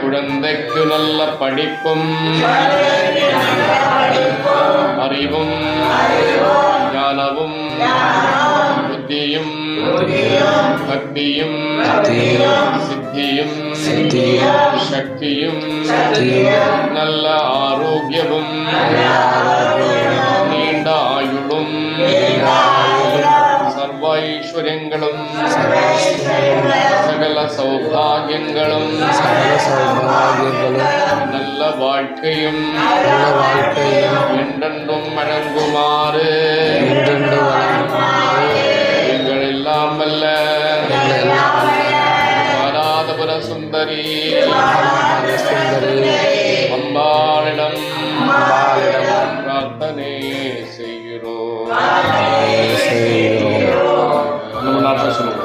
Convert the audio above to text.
குழந்தைக்கு நல்ல படிப்பும் அறிவும் ஞானமும் புத்தியும் பக்தியும் சித்தியும் சக்தியும் நல்ல ஆரோக்கியமும் நீண்ட ஆயுளும் சர்வைஸ்வரியங்களும் சகல சௌபாகியங்களும் நல்ல வாழ்க்கையும் என்றென்றும் வழங்குமாறு எங்கள் எல்லாம் வல்ல பாராதபுர சுந்தரி அம்பாளிடம் பிரார்த்தனை செய்கிறோம். சொல்லுங்க.